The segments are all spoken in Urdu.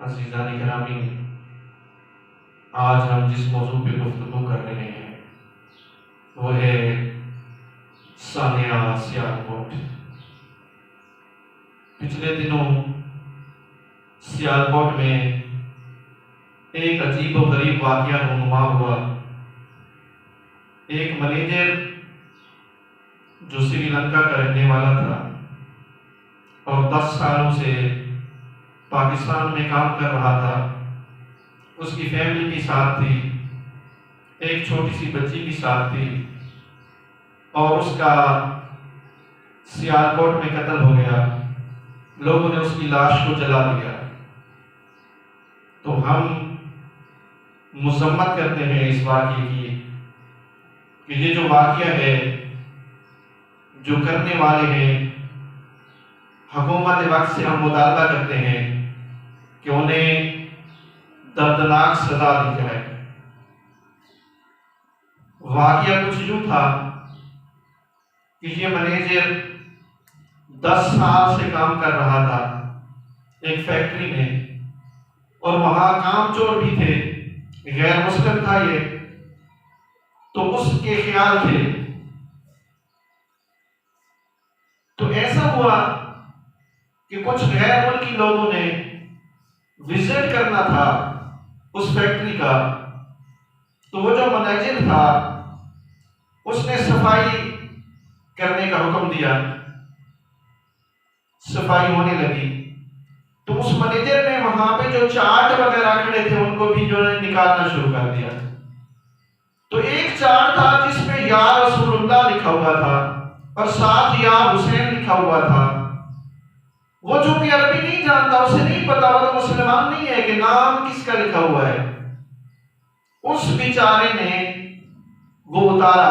عزیزان گرامی، آج ہم جس موضوع پہ گفتگو کر رہے ہیں وہ ہے ثانیہ سیالکوٹ۔ پچھلے دنوں سیالکوٹ میں ایک عجیب و غریب واقعہ رونما ہوا۔ ایک مینیجر جو سری لنکا کا رہنے والا تھا اور 10 سالوں سے پاکستان میں کام کر رہا تھا، اس کی فیملی بھی ساتھ تھی، ایک چھوٹی سی بچی بھی ساتھ تھی، اور اس کا سیالکوٹ میں قتل ہو گیا۔ لوگوں نے اس کی لاش کو جلا دیا۔ تو ہم مذمت کرتے ہیں اس واقعے کی کہ یہ جو واقعہ ہے، جو کرنے والے ہیں، حکومت وقت سے ہم مطالبہ کرتے ہیں کہ انہیں دردناک سزا دی جائے۔ واقعہ کچھ یوں تھا کہ یہ مینیجر 10 سال سے کام کر رہا تھا ایک فیکٹری میں، اور وہاں کام چور بھی تھے، غیر مسلم تھا یہ۔ تو اس کے خیال تھے، تو ایسا ہوا کہ کچھ غیر ملکی لوگوں نے وزٹ کرنا تھا اس فیکٹری کا۔ تو وہ جو مینیجر تھا اس نے صفائی کرنے کا حکم دیا، صفائی ہونے لگی۔ تو اس مینیجر نے وہاں پہ جو چارٹ وغیرہ کھڑے تھے ان کو بھی جو ہے نکالنا شروع کر دیا۔ تو ایک چارٹ تھا جس میں یا رسول اللہ لکھا ہوا تھا اور ساتھ یا حسین لکھا ہوا تھا۔ وہ جو کہ عربی نہیں جانتا، اسے نہیں پتا، وہ تو مسلمان نہیں ہے کہ نام کس کا لکھا ہوا ہے۔ اس بیچارے نے وہ اتارا،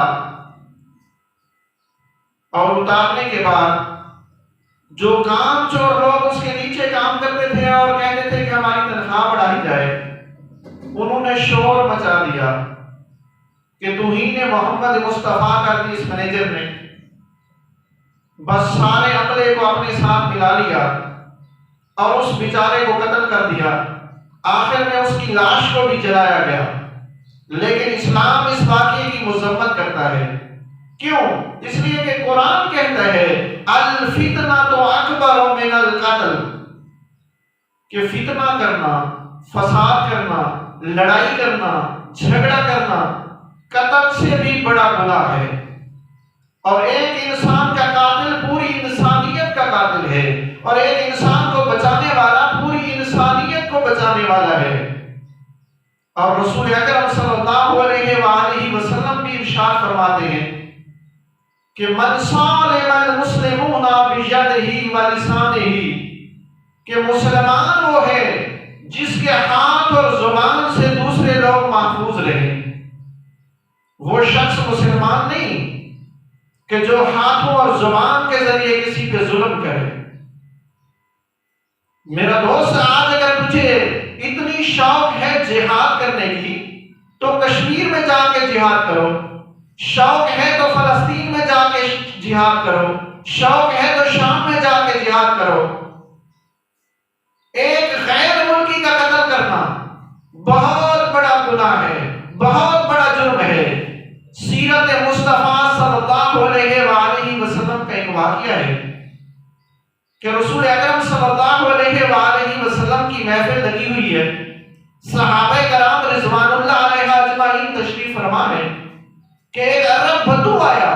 اور اتارنے کے بعد جو کام چور لوگ اس کے نیچے کام کرتے تھے اور کہتے تھے کہ ہماری تنخواہ بڑھائی جائے، انہوں نے شور مچا دیا کہ توہین محمد مصطفیٰ کر دی اس مینیجر نے۔ بس سارے عملے کو اپنے ساتھ ملا لیا اور اس بیچارے کو قتل کر دیا۔ آخر میں اس کی لاش کو بھی جلایا گیا۔ لیکن اسلام اس واقعے کی مذمت کرتا ہے۔ کیوں؟ اس لیے کہ قرآن کہتا ہے الفتنۃ اکبر من القتل، کہ فتنہ کرنا، فساد کرنا، لڑائی کرنا، جھگڑا کرنا قتل سے بھی بڑا گناہ ہے۔ اور ایک انسان کا قاتل پوری انسانیت کا قاتل ہے، اور ایک انسان کو بچانے والا پوری انسانیت کو بچانے والا ہے۔ اور رسول اکرم صلی اللہ علیہ وآلہ وسلم بھی ارشاد فرماتے ہیں کہ من سالم المسلمون بیدہ ولسانہ، کہ مسلمان وہ ہے جس کے ہاتھ اور زبان سے دوسرے لوگ محفوظ رہیں۔ وہ شخص مسلمان نہیں کہ جو ہاتھوں اور زبان کے ذریعے کسی پہ ظلم کرے۔ میرا دوست، آج اگر تجھے اتنی شوق ہے جہاد کرنے کی تو کشمیر میں جا کے جہاد کرو، شوق ہے تو فلسطین میں جا کے جہاد کرو، شوق ہے تو شام میں جا کے جہاد کرو۔ ایک غیر ملکی کا قتل کرنا بہت بڑا گناہ ہے، بہت بڑا جرم ہے۔ سیرت مصطفیٰ صلی اللہ علیہ وآلہ وسلم کا ایک واقعہ ہے کہ رسول اکرم صلی اللہ علیہ وآلہ وسلم کی محفل لگی ہوئی ہے، صحابہ کرام رضوان اللہ علیہ اجمعین تشریف فرما ہے کہ ایک عرب بدو آیا۔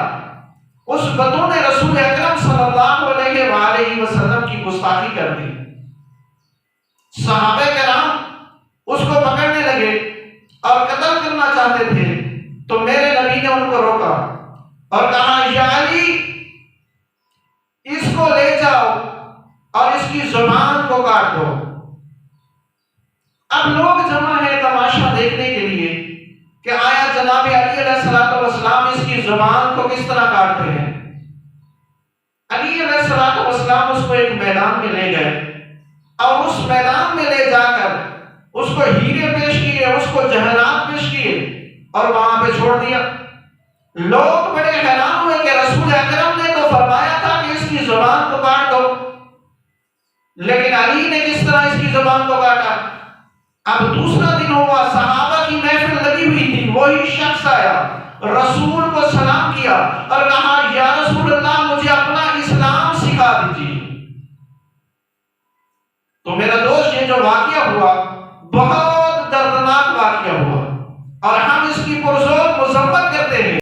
اس بدو نے رسول اکرم صلی اللہ علیہ وآلہ وسلم کی گستاخی کر دی۔ صحابہ کرام اس کو پکڑنے لگے اور قتل کرنا چاہتے تھے، تو میرے نبی نے ان کو روکا اور کہا یا علی، اس کو لے جاؤ اور اس کی زبان کو کاٹ دو۔ اب لوگ جمع ہیں تماشا دیکھنے کے لیے کہ آیا جناب علی علیہ السلام اس کی زبان کو کس طرح کاٹتے ہیں۔ علی علیہ السلام اس کو ایک میدان میں لے گئے، اور اس میدان میں لے جا کر اس کو ہیرے پیش کیے، اس کو جواہرات پیش کیے اور وہاں پہ چھوڑ دیا۔ لوگ بڑے حیران ہوئے کہ رسول اکرم نے تو فرمایا تھا کہ اس کی زبان کو کاٹ دو، لیکن علی نے کس طرح اس کی زبان کو کاٹا. اب دوسرا دن ہوا، صحابہ کی محفل لگی ہوئی تھی، وہی شخص آیا، رسول کو سلام کیا اور کہا